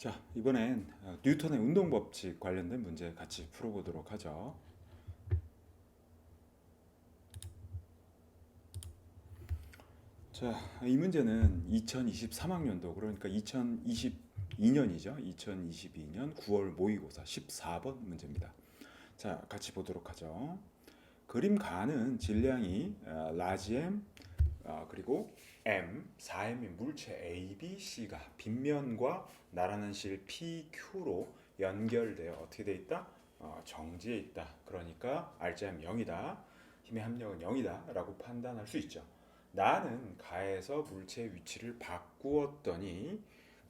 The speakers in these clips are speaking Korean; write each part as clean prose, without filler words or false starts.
자, 이번엔 뉴턴의 운동 법칙 관련된 문제 같이 풀어보도록 하죠. 자, 이 문제는 2023학년도, 그러니까 2022년이죠. 2022년 9월 모의고사 14번 문제입니다. 자, 같이 보도록 하죠. 그림 가는 질량이 라지 M, 그리고 M, 4M인 물체 A, B, C가 빗면과 나라는 실 PQ로 연결되어 어떻게 돼 있다? 정지해 있다. 그러니까 RGM 0이다. 힘의 함량은 0이다. 라고 판단할 수 있죠. 나는 가에서 물체의 위치를 바꾸었더니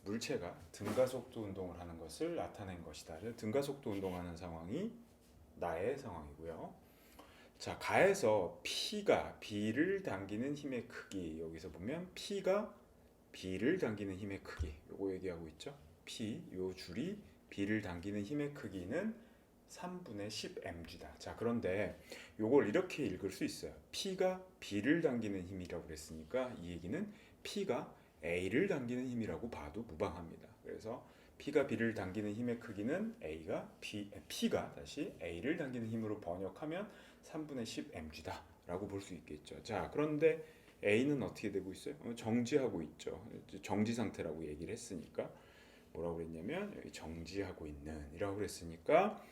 물체가 등가속도 운동을 하는 것을 나타낸 것이다. 등가속도 운동하는 상황이 나의 상황이고요. 자, 가에서 P가 B를 당기는 힘의 크기, 여기서 보면 P가 B를 당기는 힘의 크기, 요거 얘기하고 있죠. P, 요 줄이 B를 당기는 힘의 크기는 3분의 10mg다. 자, 그런데 요걸 이렇게 읽을 수 있어요. P가 B를 당기는 힘이라고 그랬으니까 이 얘기는 P가 A를 당기는 힘이라고 봐도 무방합니다. 그래서 P가 B를 당기는 힘의 크기는 P가 다시 A를 당기는 힘으로 번역하면 3분의 10mg다 라고 볼 수 있겠죠. 자, 그런데 A는 어떻게 되고 있어요? 정지하고 있죠. 정지 상태라고 얘기를 했으니까 뭐라고 그랬냐면 여기 정지하고 있는 이라고 그랬으니까,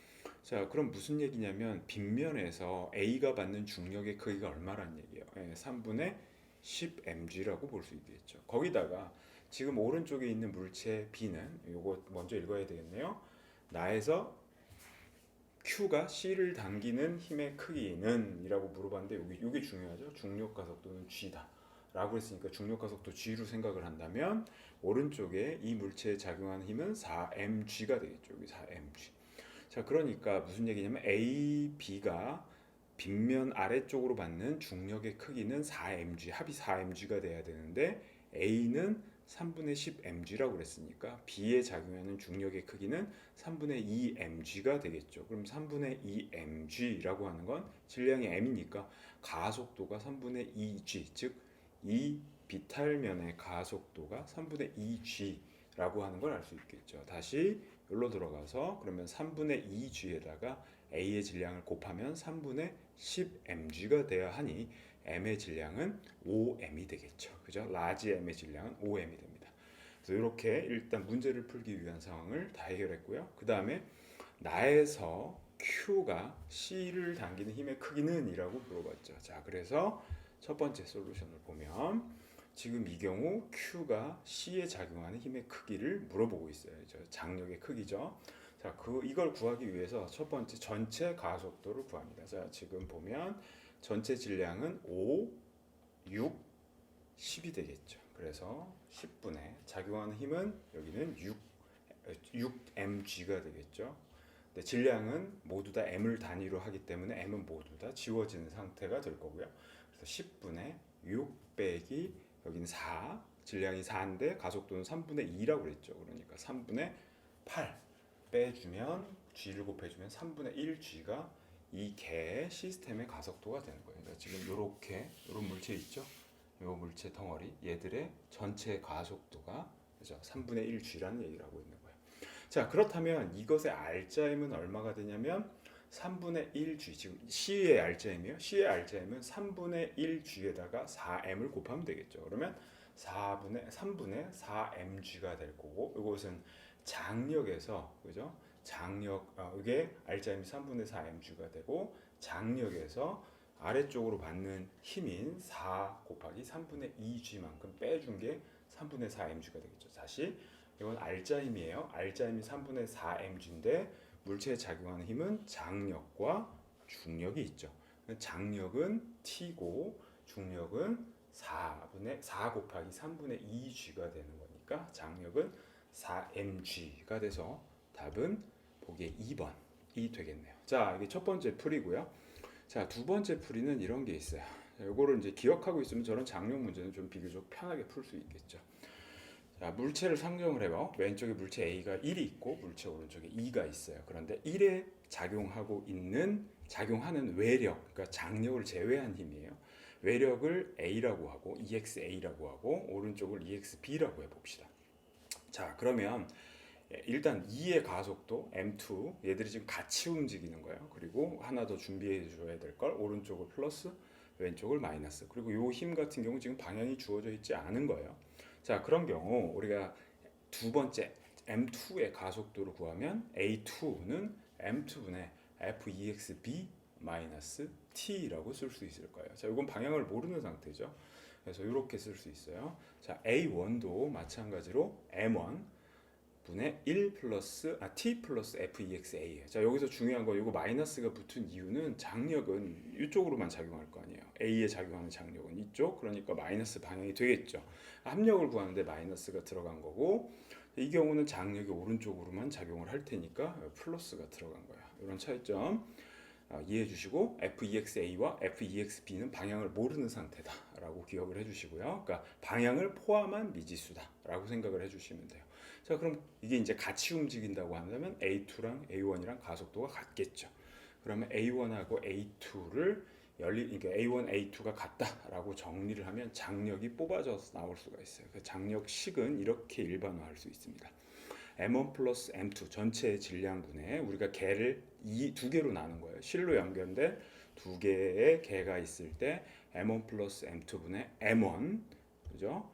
자, 그럼 무슨 얘기냐면 빗면에서 A가 받는 중력의 크기가 얼마란 얘기예요. 3분의 10mg라고 볼 수 있겠죠. 거기다가 지금 오른쪽에 있는 물체 B는 요거 먼저 읽어야 되겠네요. 나에서 Q가 C를 당기는 힘의 크기는 이라고 물어봤는데 요게 중요하죠. 중력 가속도는 G다 라고 했으니까 중력 가속도 G로 생각을 한다면 오른쪽에 이 물체에 작용하는 힘은 4mg가 되겠죠. 여기 4mg. 자, 그러니까 무슨 얘기냐면 A, B가 빗면 아래쪽으로 받는 중력의 크기는 4mg, 합이 4mg가 돼야 되는데 A는 3분의 10mg라고 그랬으니까 B에 작용하는 중력의 크기는 3분의 2mg가 되겠죠. 그럼 3분의 2mg라고 하는 건 질량이 m이니까 가속도가 3분의 2g, 즉 이 비탈면의 가속도가 3분의 2g라고 하는 걸 알 수 있겠죠. 다시 여기로 들어가서 그러면 3분의 2g에다가 A의 질량을 곱하면 3분의 10mg가 되어야 하니 M의 질량은 5m이 되겠죠. 그죠? 라지 M의 질량은 5m이 됩니다. 그래서 이렇게 일단 문제를 풀기 위한 상황을 다 해결했고요. 그 다음에 나에서 Q가 C를 당기는 힘의 크기는 이라고 물어봤죠. 자, 그래서 첫 번째 솔루션을 보면 지금 이 경우 Q가 C에 작용하는 힘의 크기를 물어보고 있어요. 장력의 크기죠. 자, 이걸 구하기 위해서 첫 번째 전체 가속도를 구합니다. 자, 지금 보면 전체 질량은 5, 6, 10이 되겠죠. 그래서 10분의 작용하는 힘은 여기는 6mg가 되겠죠. 근데 질량은 모두 다 m을 단위로 하기 때문에 m은 모두 다 지워지는 상태가 될 거고요. 그래서 10분의 6 빼기 여기는 4, 질량이 4인데 가속도는 3분의 2라고 그랬죠. 그러니까 3분의 8 빼주면 g를 곱해주면 3분의 1g가 이 개의 시스템의 가속도가 되는 거예요. 그러니까 지금 이런 물체 있죠. 이 물체 덩어리 얘들의 전체 가속도가 그죠? 3분의 1g라는 얘기를 하고 있는 거예요. 자, 그렇다면 이것의 R자임은 얼마가 되냐면 3분의 1g, 지금 C의 R자임이에요. C의 R자임은 3분의 1g에다가 4m을 곱하면 되겠죠. 그러면 3분의 4mg가 될 거고, 이것은 장력에서, 그죠? 장력, 이게 R자임이 3분의 4mg가 되고, 장력에서 아래쪽으로 받는 힘인 4 곱하기 3분의 2g만큼 빼준 게 3분의 4mg가 되겠죠. 다시 이건 R자임이에요. R자임이 3분의 4mg인데 물체에 작용하는 힘은 장력과 중력이 있죠. 장력은 T고 중력은 4 곱하기 3분의 2g가 되는 거니까 장력은 4mg가 돼서 답은 보기에 2번이 되겠네요. 자, 이게 첫 번째 풀이고요. 자, 두 번째 풀이는 이런 게 있어요. 이거를 이제 기억하고 있으면 저런 장력 문제는 좀 비교적 편하게 풀 수 있겠죠. 자, 물체를 상정을 해봐. 왼쪽에 물체 A가 1이 있고 물체 오른쪽에 2가 있어요. 그런데 1에 작용하는 외력, 그러니까 장력을 제외한 힘이에요. 외력을 A라고 하고 EXA라고 하고 오른쪽을 EXB라고 해봅시다. 자, 그러면 일단 2의 가속도 m2 얘들이 지금 같이 움직이는 거예요. 그리고 하나 더 준비해 줘야 될 걸 오른쪽을 플러스 왼쪽을 마이너스. 그리고 요 힘 같은 경우 지금 방향이 주어져 있지 않은 거예요. 자, 그런 경우 우리가 두 번째 m2의 가속도를 구하면 a2는 m2분의 fexb 마이너스 t라고 쓸 수 있을 거예요. 자, 이건 방향을 모르는 상태죠. 그래서 이렇게 쓸 수 있어요. 자, a1도 마찬가지로 m1 분의 1 플러스 t 플러스 fexa예요. 자, 여기서 중요한 거 이거 마이너스가 붙은 이유는 장력은 이쪽으로만 작용할 거 아니에요. a에 작용하는 장력은 이쪽. 그러니까 마이너스 방향이 되겠죠. 합력을 구하는데 마이너스가 들어간 거고 이 경우는 장력이 오른쪽으로만 작용을 할 테니까 플러스가 들어간 거야. 이런 차이점 이해해 주시고 fexa와 fexb는 방향을 모르는 상태다라고 기억을 해주시고요. 그러니까 방향을 포함한 미지수다라고 생각을 해주시면 돼요. 자, 그럼 이게 이제 같이 움직인다고 한다면 A2랑 A1이랑 가속도가 같겠죠. 그러면 A1하고 A2를 그러니까 A1, A2가 같다라고 정리를 하면 장력이 뽑아져서 나올 수가 있어요. 그 장력식은 이렇게 일반화할 수 있습니다. M1 플러스 M2 전체의 질량분에 우리가 개를 두 개로 나눈 거예요. 실로 연결된 두 개의 개가 있을 때 M1 플러스 M2분의 M1 그죠?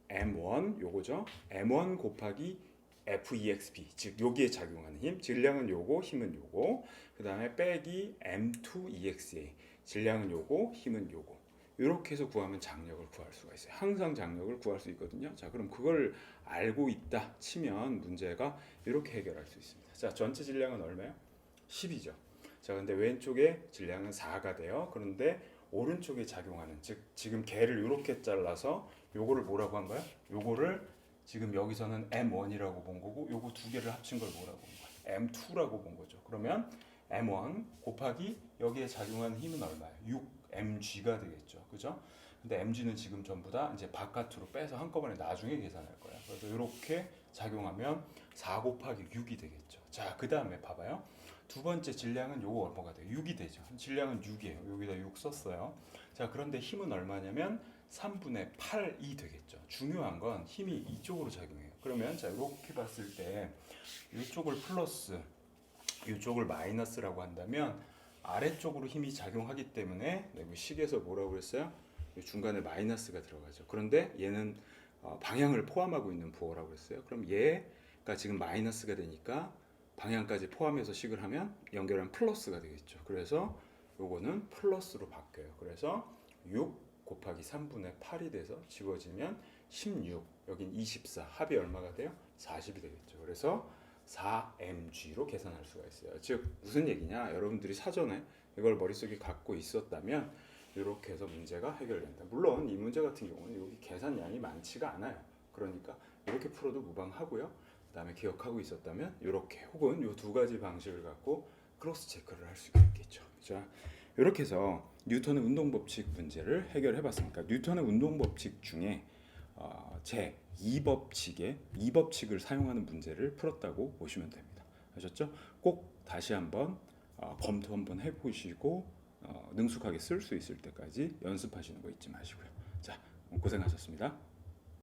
M1 요거죠. M1 곱하기 FEXP 즉 여기에 작용하는 힘 질량은 요거 힘은 요거 그 다음에 빼기 M2 EXA 질량은 요거 힘은 요거 이렇게 해서 구하면 장력을 구할 수가 있어요. 항상 장력을 구할 수 있거든요. 자, 그럼 그걸 알고 있다 치면 문제가 이렇게 해결할 수 있습니다. 자, 전체 질량은 얼마예요? 10이죠. 자, 근데 왼쪽에 질량은 4가 돼요. 그런데 오른쪽에 작용하는 즉 지금 개를 이렇게 잘라서 요거를 뭐라고 한 거야? 요거를 지금 여기서는 M1이라고 본 거고 요거 두 개를 합친 걸 뭐라고 본 거야? M2라고 본 거죠. 그러면 M1 곱하기 여기에 작용하는 힘은 얼마예요? 6mg가 되겠죠. 그죠? 근데 mg는 지금 전부 다 이제 바깥으로 빼서 한꺼번에 나중에 계산할 거야. 그래서 이렇게 작용하면 4 곱하기 6이 되겠죠. 자, 그 다음에 봐봐요. 두 번째 질량은 요거 얼마가 돼요? 6이 되죠. 질량은 6이에요. 여기다 6 썼어요. 자, 그런데 힘은 얼마냐면 3분의 8이 되겠죠. 중요한 건 힘이 이쪽으로 작용해요. 그러면 자, 이렇게 봤을 때 이쪽을 플러스 이쪽을 마이너스라고 한다면 아래쪽으로 힘이 작용하기 때문에 여기 식에서 뭐라고 그랬어요? 중간에 마이너스가 들어가죠. 그런데 얘는 방향을 포함하고 있는 부호라고 그랬어요. 그럼 얘가 지금 마이너스가 되니까 방향까지 포함해서 식을 하면 연결하면 플러스가 되겠죠. 그래서 요거는 플러스로 바뀌어요. 그래서 6 곱하기 3분의 8이 돼서 지워지면 16 여긴 24 합이 얼마가 돼요? 40이 되겠죠. 그래서 4mg로 계산할 수가 있어요. 즉 무슨 얘기냐? 여러분들이 사전에 이걸 머릿속에 갖고 있었다면 이렇게 해서 문제가 해결된다. 물론 이 문제 같은 경우는 여기 계산량이 많지가 않아요. 그러니까 이렇게 풀어도 무방하고요. 그다음에 기억하고 있었다면 이렇게 혹은 이 두 가지 방식을 갖고 크로스 체크를 할 수가 있겠죠. 자, 이렇게 해서 뉴턴의 운동 법칙 문제를 해결해 봤습니다. 뉴턴의 운동 법칙 중에 제 2법칙을 사용하는 문제를 풀었다고 보시면 됩니다. 아셨죠? 꼭 다시 한번 검토 한번 해보시고 능숙하게 쓸 수 있을 때까지 연습하시는 거 잊지 마시고요. 자, 고생하셨습니다.